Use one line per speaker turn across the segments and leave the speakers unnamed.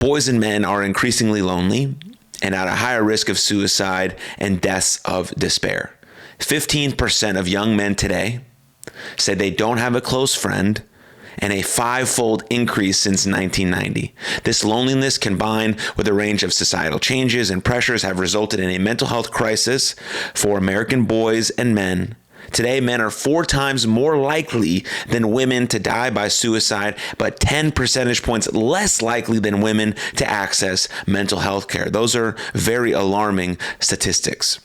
Boys and men are increasingly lonely and at a higher risk of suicide and deaths of despair. 15% of young men today say they don't have a close friend, and a five-fold increase since 1990. This loneliness, combined with a range of societal changes and pressures, have resulted in a mental health crisis for American boys and men. Today, men are 4 times more likely than women to die by suicide, but 10 percentage points less likely than women to access mental health care. Those are very alarming statistics.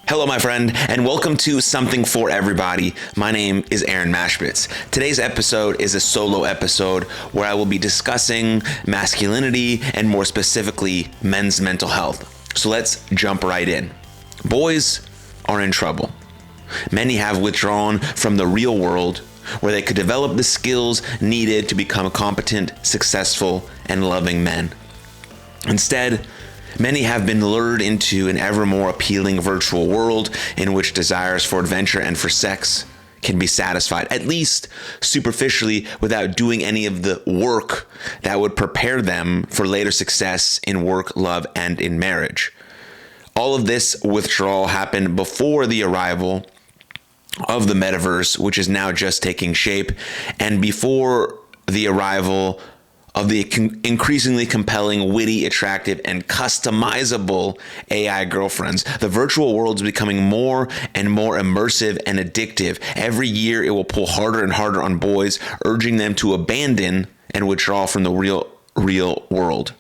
Hello, my friend, and welcome to Something for Everybody. My name is Aaron Mashbitz. Today's episode is a solo episode where I will be discussing masculinity and more specifically, men's mental health. So let's jump right in. Boys are in trouble. Many have withdrawn from the real world where they could develop the skills needed to become competent, successful, and loving men. Instead, many have been lured into an ever more appealing virtual world in which desires for adventure and for sex can be satisfied, at least superficially, without doing any of the work that would prepare them for later success in work, love, and in marriage. All of this withdrawal happened before the arrival of the metaverse, which is now just taking shape, and before the arrival of the increasingly compelling, witty, attractive, and customizable AI girlfriends. The virtual world is becoming more and more immersive and addictive. Every year, it will pull harder and harder on boys, urging them to abandon and withdraw from the real world.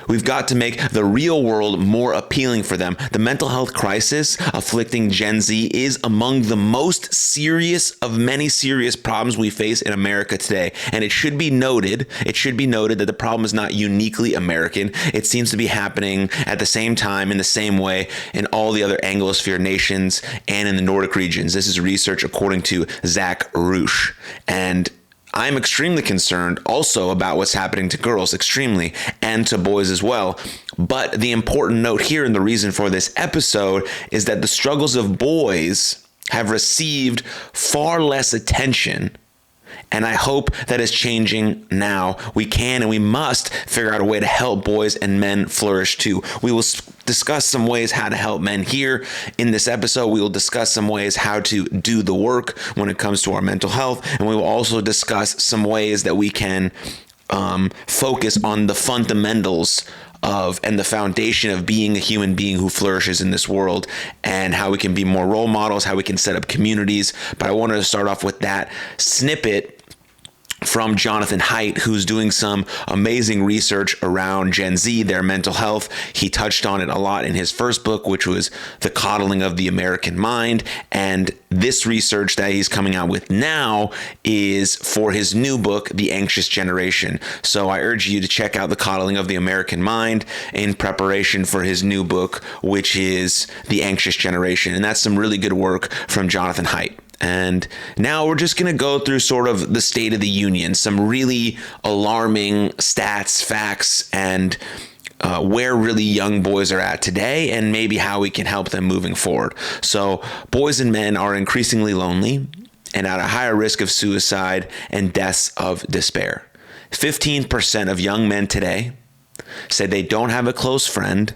We've got to make the real world more appealing for them. The mental health crisis afflicting Gen Z is among the most serious of many serious problems we face in America today. And it should be noted that the problem is not uniquely American. It seems to be happening at the same time, in the same way, in all the other Anglosphere nations and in the Nordic regions. This is research according to Zach Rush. And I'm extremely concerned also about what's happening to girls, extremely, and to boys as well. But the important note here, and the reason for this episode, is that the struggles of boys have received far less attention. And I hope that is changing now. We can and we must figure out a way to help boys and men flourish too. We will discuss some ways how to help men here in this episode. We will discuss some ways how to do the work when it comes to our mental health. And we will also discuss some ways that we can focus on the fundamentals of and the foundation of being a human being who flourishes in this world, and how we can be more role models, how we can set up communities. But I wanted to start off with that snippet from Jonathan Haidt, who's doing some amazing research around Gen Z, their mental health. He touched on it a lot in his first book, which was The Coddling of the American Mind. And this research that he's coming out with now is for his new book, The Anxious Generation. So I urge you to check out The Coddling of the American Mind in preparation for his new book, which is The Anxious Generation. And that's some really good work from Jonathan Haidt. And now we're just going to go through sort of the state of the union, some really alarming stats, facts, and where really young boys are at today, and maybe how we can help them moving forward. So boys and men are increasingly lonely and at a higher risk of suicide and deaths of despair. 15% of young men today say they don't have a close friend,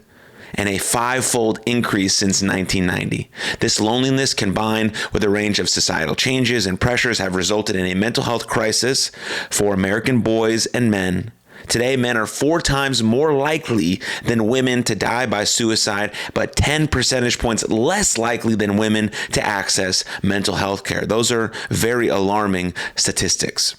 and a five-fold increase since 1990. This loneliness, combined with a range of societal changes and pressures, have resulted in a mental health crisis for American boys and men. Today, men are 4 times more likely than women to die by suicide, but 10 percentage points less likely than women to access mental health care. Those are very alarming statistics.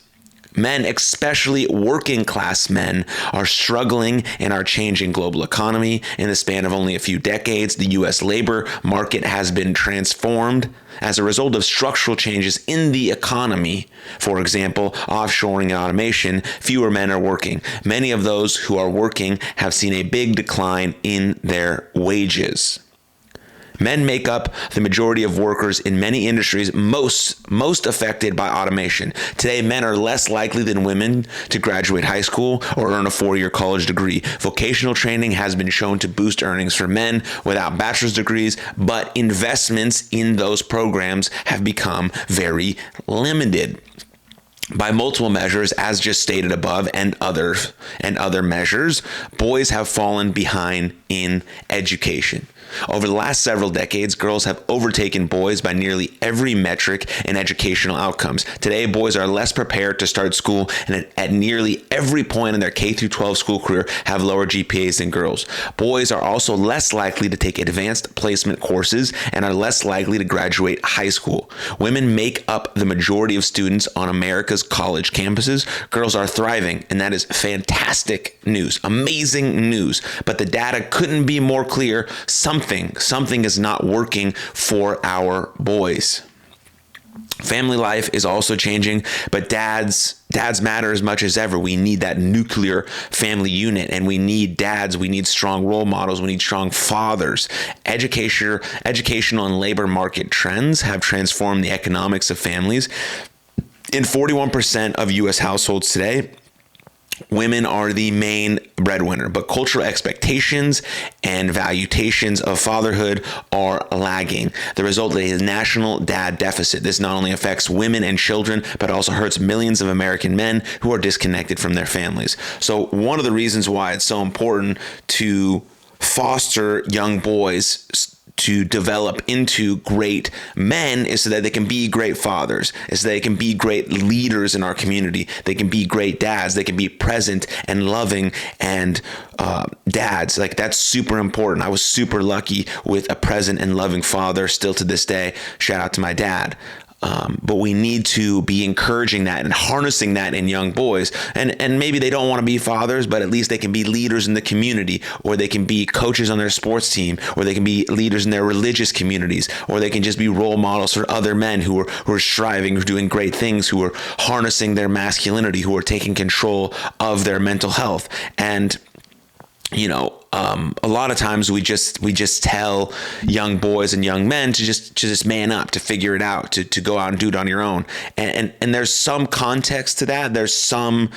Men, especially working class men, are struggling in our changing global economy. In the span of only a few decades, the U.S. labor market has been transformed as a result of structural changes in the economy. For example, offshoring and automation. Fewer men are working. Many of those who are working have seen a big decline in their wages. Men make up the majority of workers in many industries most affected by automation. Today, men are less likely than women to graduate high school or earn a 4-year college degree. Vocational training has been shown to boost earnings for men without bachelor's degrees, but investments in those programs have become very limited. By multiple measures, as just stated above, and other measures, boys have fallen behind in education. Over the last several decades, girls have overtaken boys by nearly every metric in educational outcomes. Today, boys are less prepared to start school, and at nearly every point in their K through 12 school career have lower GPAs than girls. Boys are also less likely to take advanced placement courses and are less likely to graduate high school. Women make up the majority of students on America's college campuses. Girls are thriving, and that is fantastic news, amazing news. But the data couldn't be more clear. Something is not working for our boys. Family life is also changing, but dads matter as much as ever. We need that nuclear family unit, and we need dads. We need strong role models. We need strong fathers. Educational and labor market trends have transformed the economics of families. In 41% of U.S. households today, women are the main breadwinner, but cultural expectations and valuations of fatherhood are lagging. The result is a national dad deficit. This not only affects women and children, but also hurts millions of American men who are disconnected from their families. So one of the reasons why it's so important to foster young boys to develop into great men is so that they can be great fathers, is so they can be great leaders in our community. They can be great dads. They can be present and loving and dads. Like, that's super important. I was super lucky with a present and loving father still to this day. Shout out to my dad. But we need to be encouraging that and harnessing that in young boys. And maybe they don't want to be fathers, but at least they can be leaders in the community, or they can be coaches on their sports team, or they can be leaders in their religious communities, or they can just be role models for other men who are striving, who are doing great things, who are harnessing their masculinity, who are taking control of their mental health. And a lot of times we just tell young boys and young men to just man up, to figure it out, to go out and do it on your own. And there's some context to that. There's some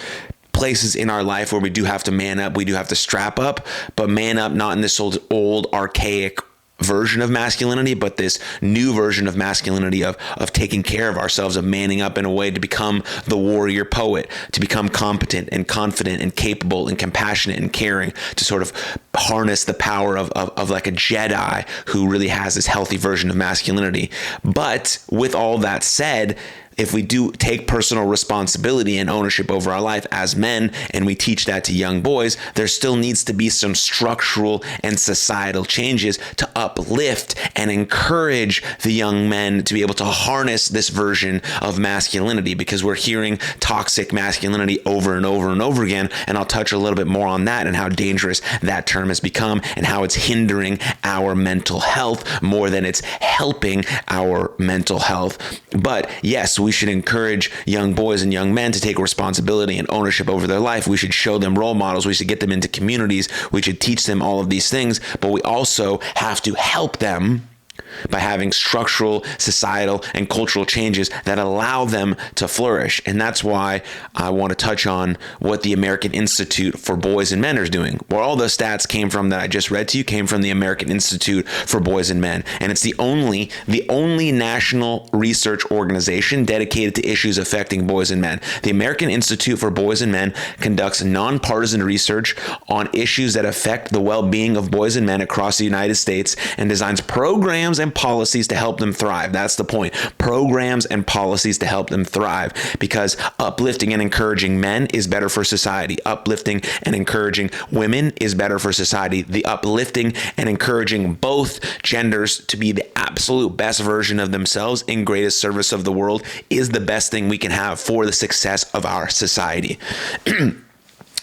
places in our life where we do have to man up, we do have to strap up, but man up not in this old archaic version of masculinity, but this new version of masculinity of taking care of ourselves, of manning up in a way to become the warrior poet, to become competent and confident and capable and compassionate and caring, to sort of harness the power of like a Jedi who really has this healthy version of masculinity. But with all that said, if we do take personal responsibility and ownership over our life as men, and we teach that to young boys, there still needs to be some structural and societal changes to uplift and encourage the young men to be able to harness this version of masculinity, because we're hearing toxic masculinity over and over and over again. And I'll touch a little bit more on that and how dangerous that term has become and how it's hindering our mental health more than it's helping our mental health. But yes, we should encourage young boys and young men to take responsibility and ownership over their life. We should show them role models. We should get them into communities. We should teach them all of these things, but we also have to help them by having structural, societal, and cultural changes that allow them to flourish. And that's why I want to touch on what the American Institute for Boys and Men is doing. Where all the stats came from that I just read to you came from the American Institute for Boys and Men. And it's the only national research organization dedicated to issues affecting boys and men. The American Institute for Boys and Men conducts nonpartisan research on issues that affect the well-being of boys and men across the United States and designs programs and policies to help them thrive. That's the point. Programs and policies to help them thrive, because uplifting and encouraging men is better for society. Uplifting and encouraging women is better for society. The uplifting and encouraging both genders to be the absolute best version of themselves in greatest service of the world is the best thing we can have for the success of our society.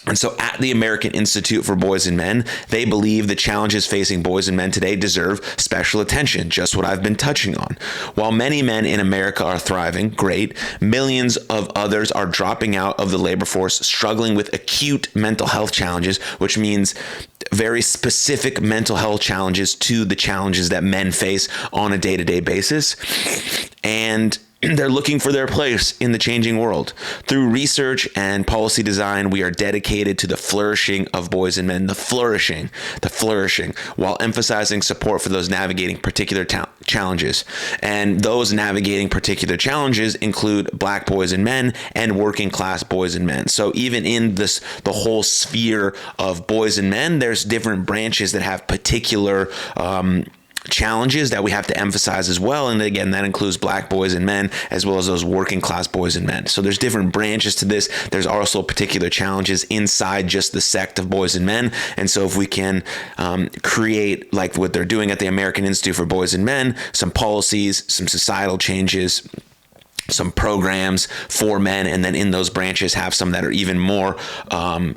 And so at the American Institute for Boys and Men, they believe the challenges facing boys and men today deserve special attention, just what I've been touching on. While many men in America are thriving, great, millions of others are dropping out of the labor force, struggling with acute mental health challenges, which means very specific mental health challenges to the challenges that men face on a day-to-day basis. And they're looking for their place in the changing world. Through research and policy design, we are dedicated to the flourishing of boys and men, the flourishing, while emphasizing support for those navigating particular challenges. And those navigating particular challenges include Black boys and men and working class boys and men. So even in the whole sphere of boys and men, there's different branches that have particular challenges that we have to emphasize as well. And again, that includes Black boys and men, as well as those working class boys and men. So there's different branches to this. There's also particular challenges inside just the sect of boys and men. And so if we can create, like what they're doing at the American Institute for Boys and Men, some policies, some societal changes, some programs for men, and then in those branches have some that are even more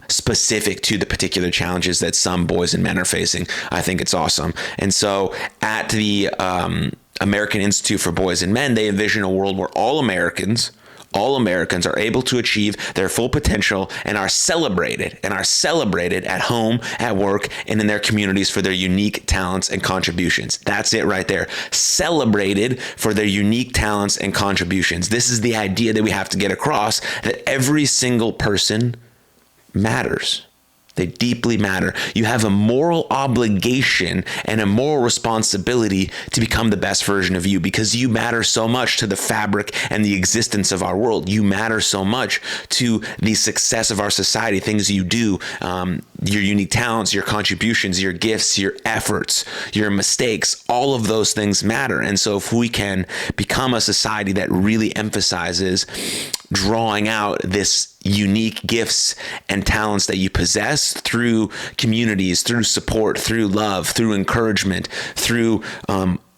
specific to the particular challenges that some boys and men are facing. I think it's awesome. And so at the American Institute for Boys and Men, they envision a world where all Americans are able to achieve their full potential and are celebrated at home, at work, and in their communities for their unique talents and contributions. That's it right there. Celebrated for their unique talents and contributions. This is the idea that we have to get across, that every single person matters. They deeply matter. You have a moral obligation and a moral responsibility to become the best version of you, because you matter so much to the fabric and the existence of our world. You matter so much to the success of our society, things you do, your unique talents, your contributions, your gifts, your efforts, your mistakes, all of those things matter. And so if we can become a society that really emphasizes drawing out this unique gifts and talents that you possess through communities, through support, through love, through encouragement, through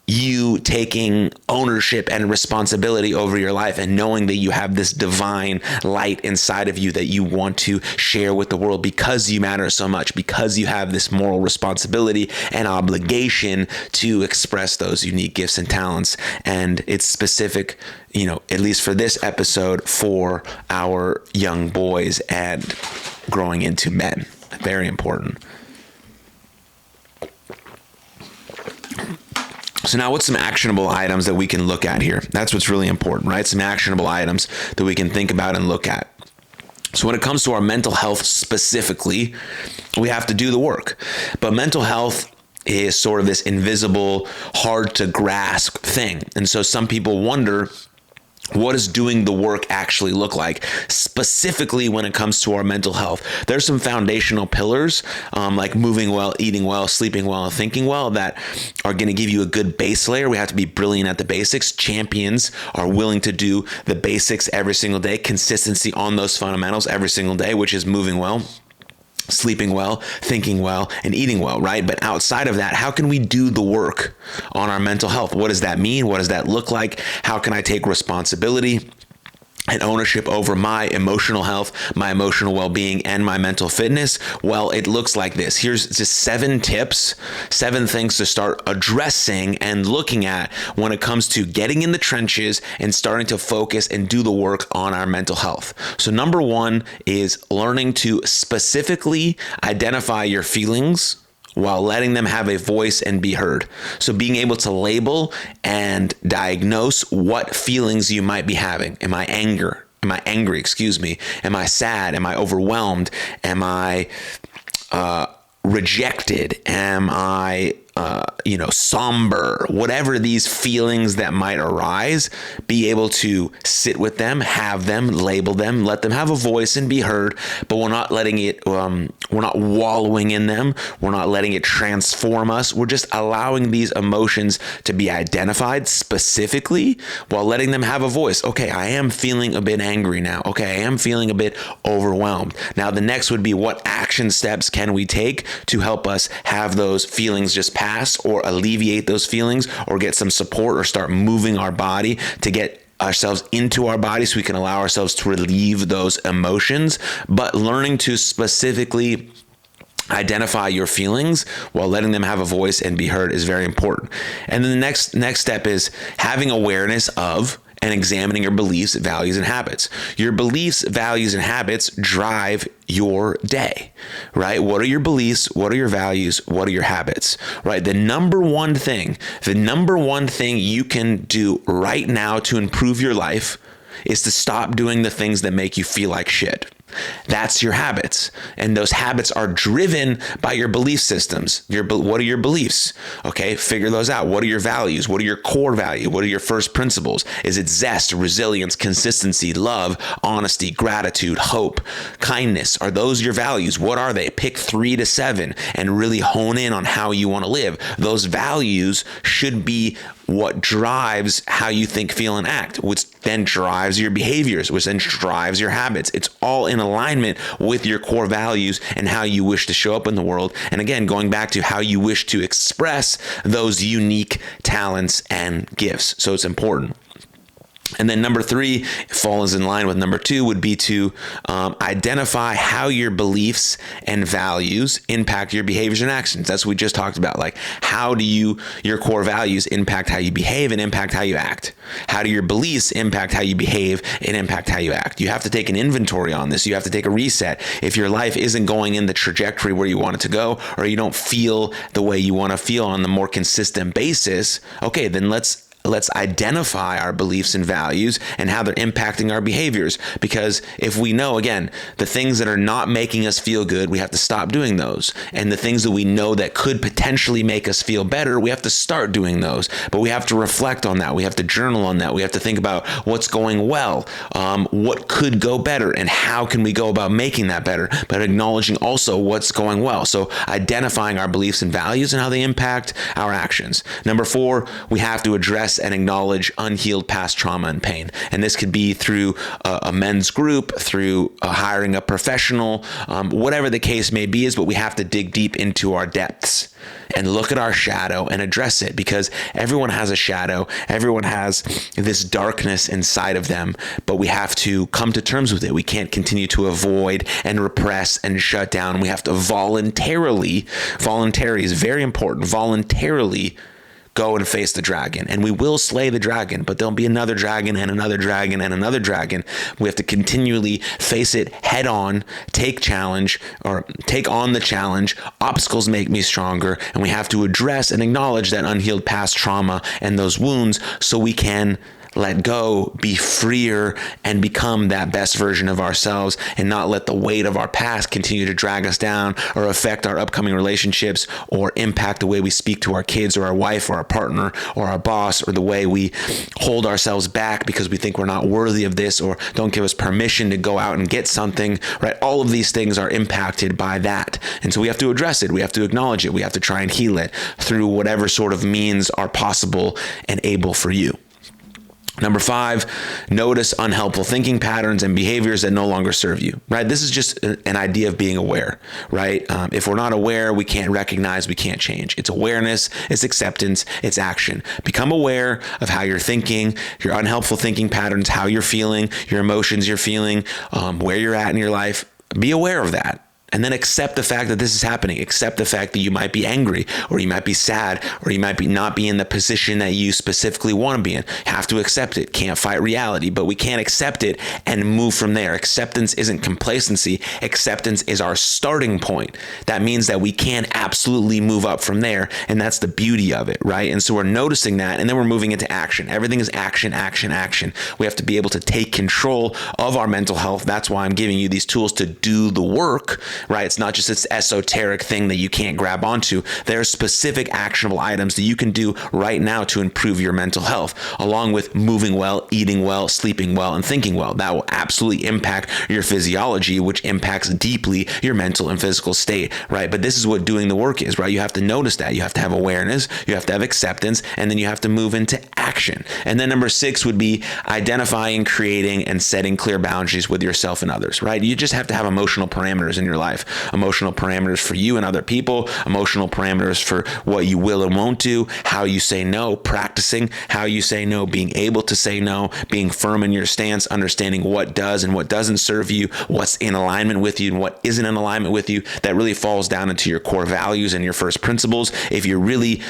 you taking ownership and responsibility over your life and knowing that you have this divine light inside of you that you want to share with the world because you matter so much, because you have this moral responsibility and obligation to express those unique gifts and talents. And it's specific, at least for this episode, for our young boys and growing into men. Very important. So now what's some actionable items that we can look at here? That's what's really important, right? Some actionable items that we can think about and look at. So when it comes to our mental health specifically, we have to do the work. But mental health is sort of this invisible, hard to grasp thing. And so some people wonder, what does doing the work actually look like, specifically when it comes to our mental health? There's some foundational pillars, like moving well, eating well, sleeping well, and thinking well, that are going to give you a good base layer. We have to be brilliant at the basics. Champions are willing to do the basics every single day, consistency on those fundamentals every single day, which is moving well, sleeping well, thinking well, and eating well, right? But outside of that, how can we do the work on our mental health? What does that mean? What does that look like? How can I take responsibility and ownership over my emotional health, my emotional well-being, and my mental fitness? Well, it looks like this. Here's just 7 tips, 7 things to start addressing and looking at when it comes to getting in the trenches and starting to focus and do the work on our mental health. So number 1 is learning to specifically identify your feelings while letting them have a voice and be heard. So being able to label and diagnose what feelings you might be having. Am I angry? Am I sad? Am I overwhelmed? Am I rejected? Am I somber? Whatever these feelings that might arise, be able to sit with them, have them, label them, let them have a voice and be heard, but we're not letting it, we're not wallowing in them. We're not letting it transform us. We're just allowing these emotions to be identified specifically while letting them have a voice. Okay, I am feeling a bit angry now. Okay, I am feeling a bit overwhelmed. Now, the next would be, what action steps can we take to help us have those feelings just pass, or alleviate those feelings, or get some support, or start moving our body to get ourselves into our body so we can allow ourselves to relieve those emotions. But learning to specifically identify your feelings while letting them have a voice and be heard is very important. And then the next step is having awareness of and examining your beliefs, values, and habits. Your beliefs, values, and habits drive your day, right? What are your beliefs? What are your values? What are your habits, right? The number one thing you can do right now to improve your life is to stop doing the things that make you feel like shit. That's your habits. And those habits are driven by your belief systems. What are your beliefs? Okay, figure those out. What are your values? What are your core values? What are your first principles? Is it zest, resilience, consistency, love, honesty, gratitude, hope, kindness? Are those your values? What are they? Pick 3 to 7 and really hone in on how you want to live. Those values should be what drives how you think, feel, and act, which then drives your behaviors, which then drives your habits. It's all in alignment with your core values and how you wish to show up in the world. And again, going back to how you wish to express those unique talents and gifts. So it's important. And then number 3 falls in line with number 2 would be to identify how your beliefs and values impact your behaviors and actions. That's what we just talked about. Like, how do your core values impact how you behave and impact how you act? How do your beliefs impact how you behave and impact how you act? You have to take an inventory on this. You have to take a reset. If your life isn't going in the trajectory where you want it to go, or you don't feel the way you want to feel on the more consistent basis, okay, then let's identify our beliefs and values and how they're impacting our behaviors. Because if we know, again, the things that are not making us feel good, we have to stop doing those. And the things that we know that could potentially make us feel better, we have to start doing those. But we have to reflect on that. We have to journal on that. We have to think about what's going well, what could go better, and how can we go about making that better, but acknowledging also what's going well. So identifying our beliefs and values and how they impact our actions. Number 4, we have to address and acknowledge unhealed past trauma and pain. And this could be through a men's group, through hiring a professional, whatever the case may be is, but we have to dig deep into our depths and look at our shadow and address it, because everyone has a shadow. Everyone has this darkness inside of them, but we have to come to terms with it. We can't continue to avoid and repress and shut down. We have to voluntary is very important, voluntarily go and face the dragon. And we will slay the dragon, but there'll be another dragon and another dragon and another dragon. We have to continually face it head on, take on the challenge. Obstacles make me stronger. And we have to address and acknowledge that unhealed past trauma and those wounds so we can let go, be freer, and become that best version of ourselves, and not let the weight of our past continue to drag us down or affect our upcoming relationships or impact the way we speak to our kids or our wife or our partner or our boss, or the way we hold ourselves back because we think we're not worthy of this, or don't give us permission to go out and get something, right? All of these things are impacted by that. And so we have to address it. We have to acknowledge it. We have to try and heal it through whatever sort of means are possible and able for you. Number 5, notice unhelpful thinking patterns and behaviors that no longer serve you, right? This is just an idea of being aware, right? If we're not aware, we can't recognize, we can't change. It's awareness, it's acceptance, it's action. Become aware of how you're thinking, your unhelpful thinking patterns, how you're feeling, your emotions you're feeling, where you're at in your life. Be aware of that. And then accept the fact that this is happening. Accept the fact that you might be angry, or you might be sad, or you might be not be in the position that you specifically want to be in. Have to accept it. Can't fight reality, but we can't accept it and move from there. Acceptance isn't complacency. Acceptance is our starting point. That means that we can absolutely move up from there. And that's the beauty of it, right? And so we're noticing that, and then we're moving into action. Everything is action, action, action. We have to be able to take control of our mental health. That's why I'm giving you these tools to do the work, right? It's not just this esoteric thing that you can't grab onto. There are specific actionable items that you can do right now to improve your mental health, along with moving well, eating well, sleeping well, and thinking well. That will absolutely impact your physiology, which impacts deeply your mental and physical state, right? But this is what doing the work is, right? You have to notice that. You have to have awareness, you have to have acceptance, and then you have to move into action. And then number 6 would be identifying, creating, and setting clear boundaries with yourself and others, right? You just have to have emotional parameters in your life. life. Emotional parameters for you and other people, emotional parameters for what you will and won't do, how you say no, practicing how you say no, being able to say no, being firm in your stance, understanding what does and what doesn't serve you, what's in alignment with you and what isn't in alignment with you. That really falls down into your core values and your first principles. If you're really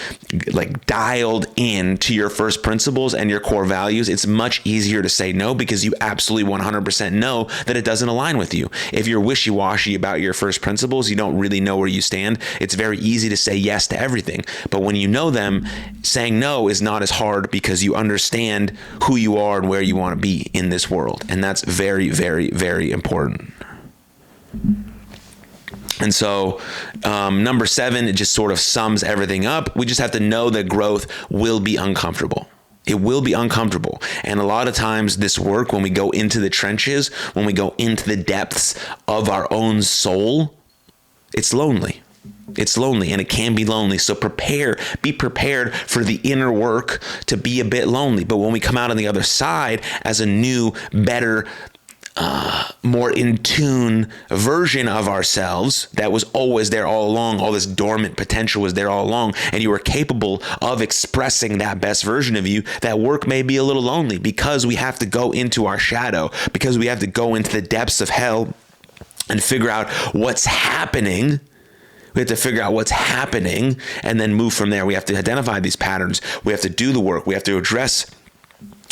like dialed in to your first principles and your core values, it's much easier to say no because you absolutely 100% know that it doesn't align with you. If you're wishy-washy about your first principles, you don't really know where you stand, it's very easy to say yes to everything. But when you know them, saying no is not as hard because you understand who you are and where you want to be in this world. And that's very, very, very important. And so number 7, it just sort of sums everything up. We just have to know that growth will be uncomfortable. It will be uncomfortable. And a lot of times this work, when we go into the trenches, when we go into the depths of our own soul, it's lonely. It's lonely, and it can be lonely. So be prepared for the inner work to be a bit lonely. But when we come out on the other side as a new, better, more in tune version of ourselves that was always there all along, all this dormant potential was there all along, and you were capable of expressing that best version of you, that work may be a little lonely because we have to go into our shadow, because we have to go into the depths of hell and figure out what's happening. We have to figure out what's happening and then move from there. We have to identify these patterns. We have to do the work. We have to address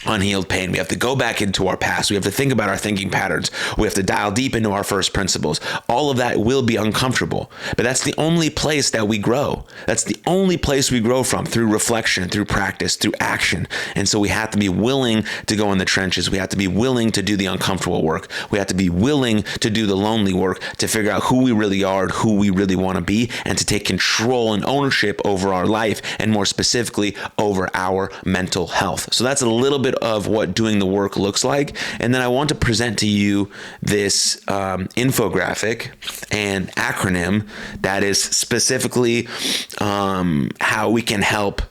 unhealed pain. We have to go back into our past. We have to think about our thinking patterns. We have to dial deep into our first principles. All of that will be uncomfortable, but that's the only place that we grow. That's the only place we grow from, through reflection, through practice, through action. And so we have to be willing to go in the trenches. We have to be willing to do the uncomfortable work. We have to be willing to do the lonely work, to figure out who we really are and who we really want to be, and to take control and ownership over our life, and more specifically over our mental health. So that's a little bit of what doing the work looks like. And then I want to present to you this infographic and acronym that is specifically how we can help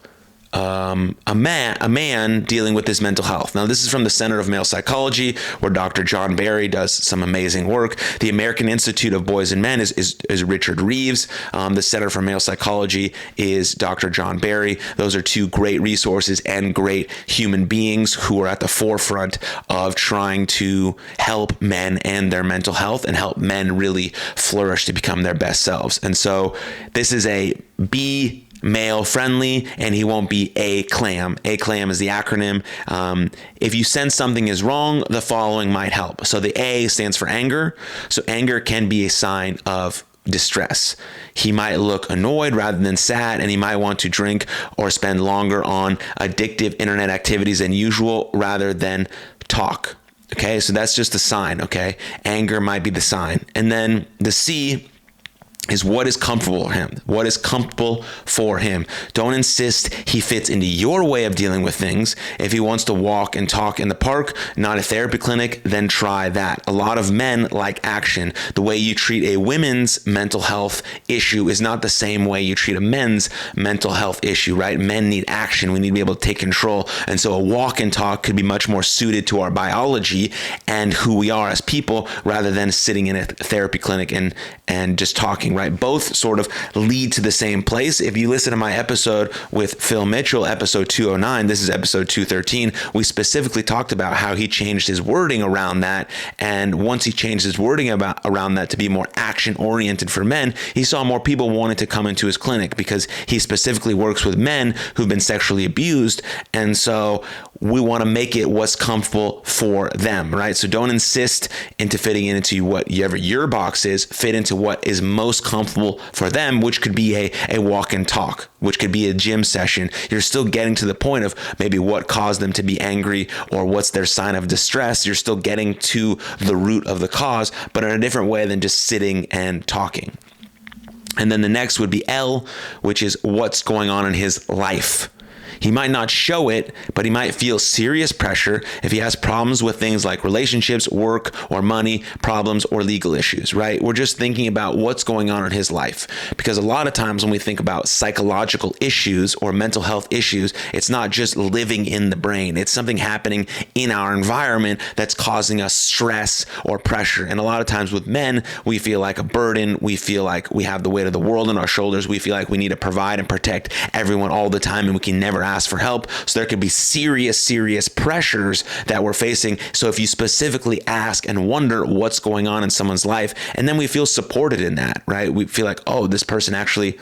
a man dealing with his mental health. Now, this is from the Center of Male Psychology, where Dr. John Barry does some amazing work. The American Institute of Boys and Men is Richard Reeves. The Center for Male Psychology is Dr. John Barry. Those are two great resources and great human beings who are at the forefront of trying to help men and their mental health and help men really flourish to become their best selves. And so this is a male friendly, and he won't be a CLAM. A CLAM is the acronym. If you sense something is wrong, the following might help. So the A stands for anger. So anger can be a sign of distress. He might look annoyed rather than sad, and he might want to drink or spend longer on addictive internet activities than usual rather than talk. Okay, so that's just a sign, okay? Anger might be the sign. And then the C is what is comfortable for him. What is comfortable for him. Don't insist he fits into your way of dealing with things. If he wants to walk and talk in the park, not a therapy clinic, then try that. A lot of men like action. The way you treat a women's mental health issue is not the same way you treat a men's mental health issue, right? Men need action. We need to be able to take control. And so a walk and talk could be much more suited to our biology and who we are as people, rather than sitting in a therapy clinic and just talking, right? Both sort of lead to the same place. If you listen to my episode with Phil Mitchell, episode 209, this is episode 213, we specifically talked about how he changed his wording around that. And once he changed his wording around that to be more action oriented for men, he saw more people wanting to come into his clinic, because he specifically works with men who've been sexually abused. And so we want to make it what's comfortable for them, right? So don't insist into fitting into whatever your box is. Fit into what is most comfortable for them, which could be a walk and talk, which could be a gym session. You're still getting to the point of maybe what caused them to be angry or what's their sign of distress. You're still getting to the root of the cause, but in a different way than just sitting and talking. And then the next would be L, which is what's going on in his life. He might not show it, but he might feel serious pressure if he has problems with things like relationships, work, or money, problems, or legal issues, right? We're just thinking about what's going on in his life. Because a lot of times when we think about psychological issues or mental health issues, it's not just living in the brain. It's something happening in our environment that's causing us stress or pressure. And a lot of times with men, we feel like a burden. We feel like we have the weight of the world on our shoulders. We feel like we need to provide and protect everyone all the time, and we can never ask for help. So there could be serious pressures that we're facing. So if you specifically ask and wonder what's going on in someone's life, and then we feel supported in that, right? We feel like, oh, this person actually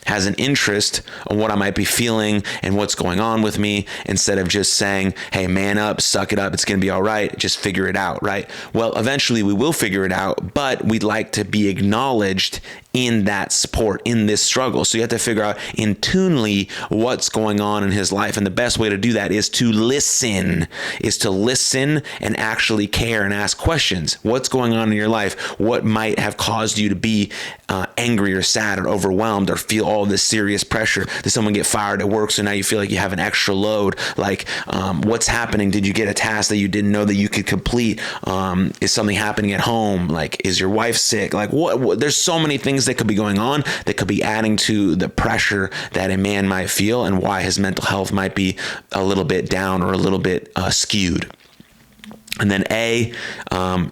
has an interest in what I might be feeling and what's going on with me, instead of just saying, hey, man up, suck it up, it's going to be all right, just figure it out, right? Well, eventually we will figure it out, but we'd like to be acknowledged in that support, in this struggle. So you have to figure out intuitively what's going on in his life. And the best way to do that is to listen and actually care and ask questions. What's going on in your life? What might have caused you to be angry or sad or overwhelmed or feel all this serious pressure? Did someone get fired at work, so now you feel like you have an extra load? Like, what's happening? Did you get a task that you didn't know that you could complete? Is something happening at home? Like, is your wife sick? Like, what? There's so many things that could be going on that could be adding to the pressure that a man might feel, and why his mental health might be a little bit down or a little bit skewed. And then A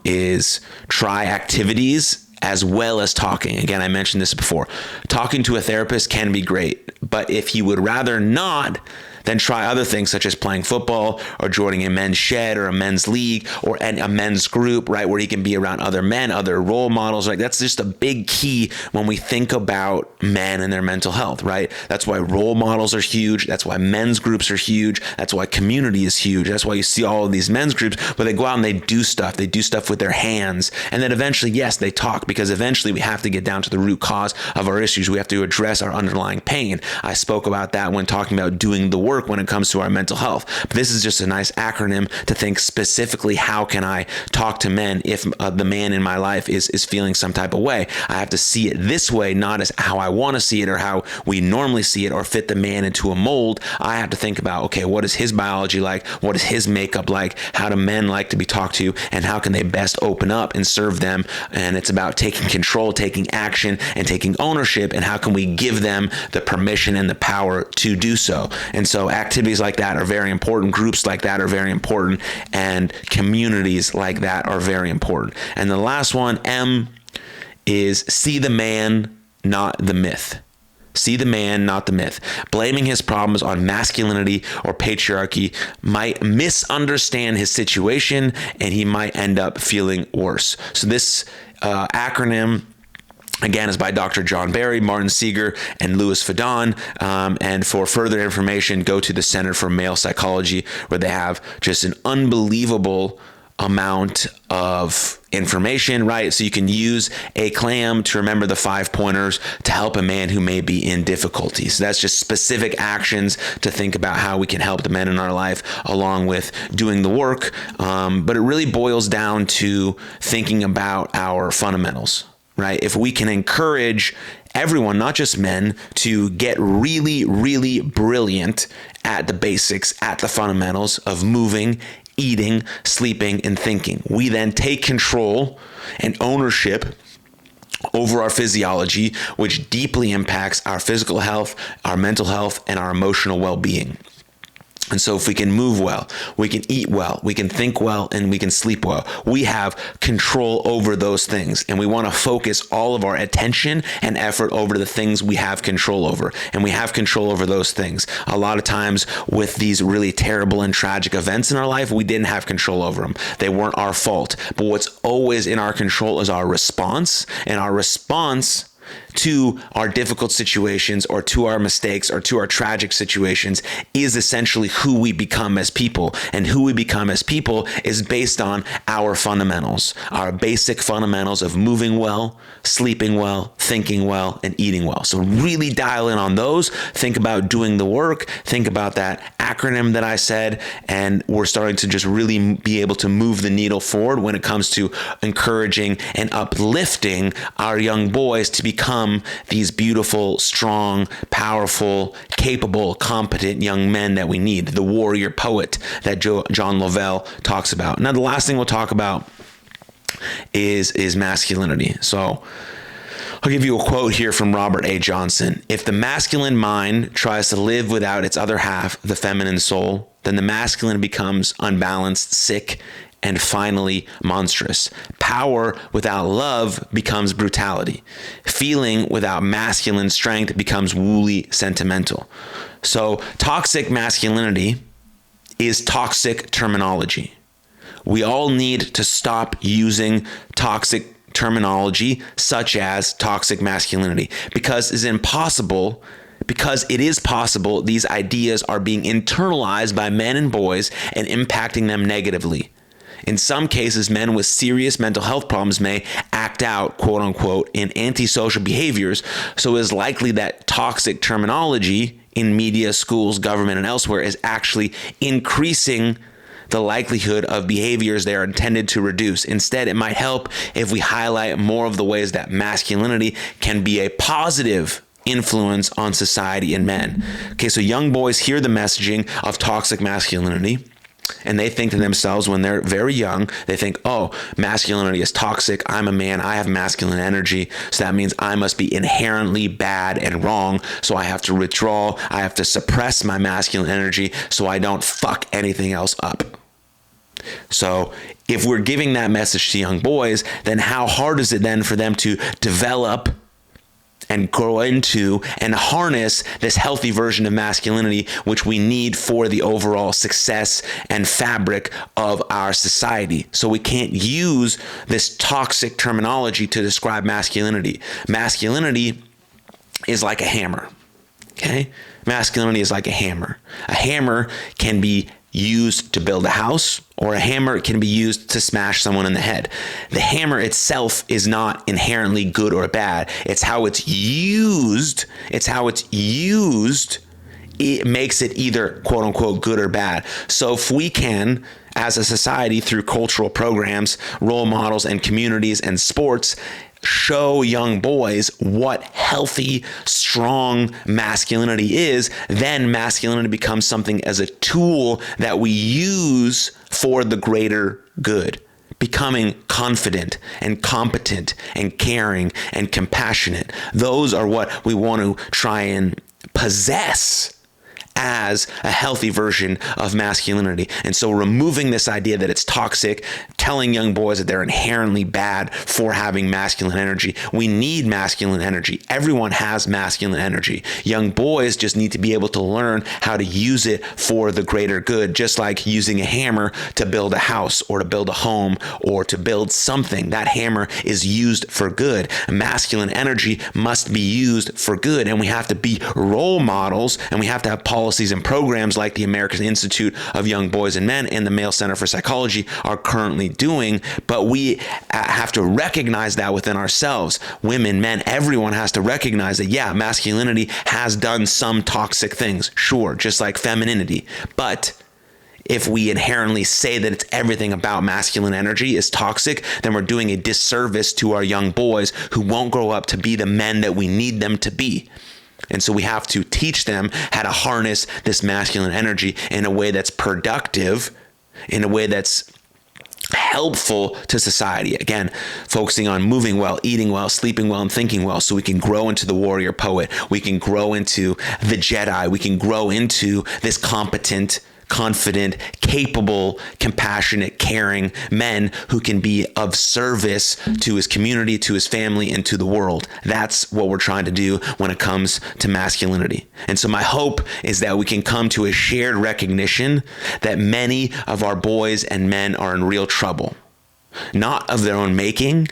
is try activities as well as talking. Again, I mentioned this before. Talking to a therapist can be great, but if he would rather not, then try other things such as playing football or joining a men's shed or a men's league or a men's group, right? Where he can be around other men, other role models. Right? That's just a big key when we think about men and their mental health, right? That's why role models are huge. That's why men's groups are huge. That's why community is huge. That's why you see all of these men's groups where they go out and they do stuff. They do stuff with their hands. And then eventually, yes, they talk, because eventually we have to get down to the root cause of our issues. We have to address our underlying pain. I spoke about that when talking about doing the work when it comes to our mental health. But this is just a nice acronym to think specifically, how can I talk to men if the man in my life is feeling some type of way? I have to see it this way, not as how I want to see it or how we normally see it or fit the man into a mold. I have to think about, okay, what is his biology like? What is his makeup like? How do men like to be talked to? And how can they best open up and serve them? And it's about taking control, taking action, and taking ownership. And how can we give them the permission and the power to do so? And so activities like that are very important. Groups like that are very important. And communities like that are very important. And the last one, M, is see the man, not the myth. See the man, not the myth. Blaming his problems on masculinity or patriarchy might misunderstand his situation, and he might end up feeling worse. So this acronym, again, is by Dr. John Barry, Martin Seeger, and Louis Fadon. And for further information, go to the Center for Male Psychology, where they have just an unbelievable amount of information, right? So you can use a CLAM to remember the 5 pointers to help a man who may be in difficulty. So that's just specific actions to think about how we can help the men in our life along with doing the work. But it really boils down to thinking about our fundamentals, right? If we can encourage everyone, not just men, to get really brilliant at the basics, at the fundamentals of moving, eating, sleeping, and thinking, we then take control and ownership over our physiology, which deeply impacts our physical health, our mental health, and our emotional well-being. And so if we can move well, we can eat well, we can think well, and we can sleep well, we have control over those things. And we want to focus all of our attention and effort over the things we have control over. And we have control over those things. A lot of times with these really terrible and tragic events in our life, we didn't have control over them. They weren't our fault. But what's always in our control is our response. And our response to our difficult situations or to our mistakes or to our tragic situations is essentially who we become as people. And who we become as people is based on our fundamentals, our basic fundamentals of moving well, sleeping well, thinking well, and eating well. So really dial in on those. Think about doing the work. Think about that acronym that I said, and we're starting to just really be able to move the needle forward when it comes to encouraging and uplifting our young boys to become become these beautiful, strong, powerful, capable, competent young men that we need, the warrior poet that John Lovell talks about. Now, the last thing we'll talk about is masculinity. So I'll give you a quote here from Robert A. Johnson. If the masculine mind tries to live without its other half, the feminine soul, then the masculine becomes unbalanced, sick, and finally monstrous. Power without love becomes brutality. Feeling without masculine strength becomes woolly sentimental. So toxic masculinity is toxic terminology. We all need to stop using toxic terminology such as toxic masculinity because it is possible these ideas are being internalized by men and boys and impacting them negatively. In some cases, men with serious mental health problems may act out, quote unquote, in antisocial behaviors. So it is likely that toxic terminology in media, schools, government, and elsewhere is actually increasing the likelihood of behaviors they are intended to reduce. Instead, it might help if we highlight more of the ways that masculinity can be a positive influence on society and men. Okay, so young boys hear the messaging of toxic masculinity, and they think to themselves when they're very young, they think, oh, masculinity is toxic. I'm a man. I have masculine energy. So that means I must be inherently bad and wrong. So I have to withdraw. I have to suppress my masculine energy so I don't fuck anything else up. So if we're giving that message to young boys, then how hard is it then for them to develop and grow into and harness this healthy version of masculinity, which we need for the overall success and fabric of our society? So we can't use this toxic terminology to describe masculinity. Masculinity is like a hammer, okay? Masculinity is like a hammer. A hammer can be used to build a house, or a hammer can be used to smash someone in the head. The hammer itself is not inherently good or bad. It's how it's used. It makes it either quote unquote good or bad. So if we can, as a society, through cultural programs, role models, and communities and sports, show young boys what healthy, strong masculinity is, then masculinity becomes something as a tool that we use for the greater good. Becoming confident and competent and caring and compassionate. Those are what we want to try and possess as a healthy version of masculinity. And so removing this idea that it's toxic, telling young boys that they're inherently bad for having masculine energy. We need masculine energy. Everyone has masculine energy. Young boys just need to be able to learn how to use it for the greater good, just like using a hammer to build a house or to build a home or to build something. That hammer is used for good. Masculine energy must be used for good, and we have to be role models, and we have to have policies and programs like the American Institute of Young Boys and Men and the Male Center for Psychology are currently doing, but we have to recognize that within ourselves. Women, men, everyone has to recognize that, yeah, masculinity has done some toxic things, sure, just like femininity, but if we inherently say that it's everything about masculine energy is toxic, then we're doing a disservice to our young boys who won't grow up to be the men that we need them to be. And so we have to teach them how to harness this masculine energy in a way that's productive, in a way that's helpful to society. Again, focusing on moving well, eating well, sleeping well, and thinking well, so we can grow into the warrior poet. We can grow into the Jedi. We can grow into this competent, confident, capable, compassionate, caring men who can be of service to his community, to his family, and to the world. That's what we're trying to do when it comes to masculinity. And so my hope is that we can come to a shared recognition that many of our boys and men are in real trouble, not of their own making,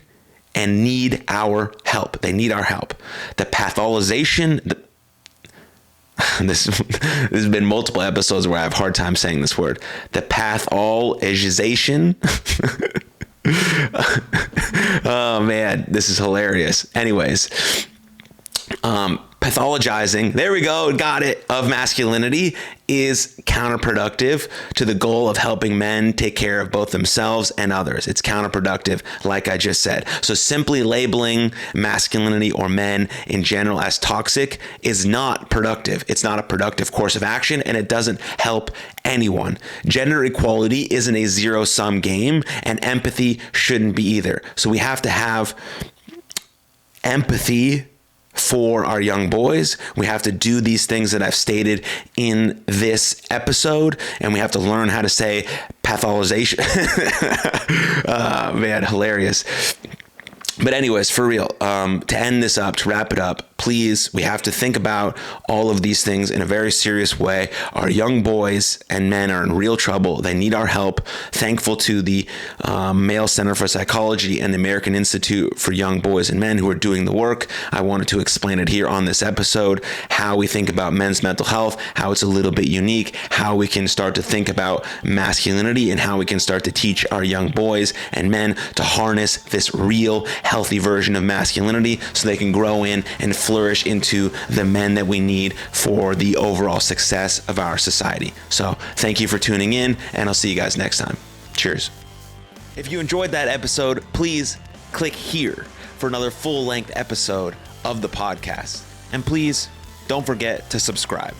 and need our help. They need our help. The pathologization, this has been multiple episodes where I have a hard time saying this word. The pathologization. Oh man, this is hilarious. Anyways, pathologizing, there we go, got it, of masculinity is counterproductive to the goal of helping men take care of both themselves and others. It's counterproductive, like I just said. So simply labeling masculinity or men in general as toxic is not productive. It's not a productive course of action, and it doesn't help anyone. Gender equality isn't a zero-sum game, and empathy shouldn't be either. So we have to have empathy for our young boys. We have to do these things that I've stated in this episode, and we have to learn how to say pathologization. Man, hilarious. But anyways, for real, to end this up, to wrap it up, please, we have to think about all of these things in a very serious way. Our young boys and men are in real trouble. They need our help. Thankful to the Male Center for Psychology and the American Institute for Young Boys and Men who are doing the work. I wanted to explain it here on this episode, how we think about men's mental health, how it's a little bit unique, how we can start to think about masculinity, and how we can start to teach our young boys and men to harness this real, healthy version of masculinity so they can grow in and flourish into the men that we need for the overall success of our society. So thank you for tuning in, and I'll see you guys next time. Cheers. If you enjoyed that episode, please click here for another full-length episode of the podcast. And please don't forget to subscribe.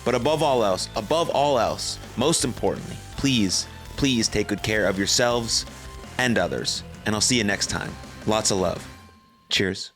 But above all else, most importantly, please take good care of yourselves and others. And I'll see you next time. Lots of love. Cheers.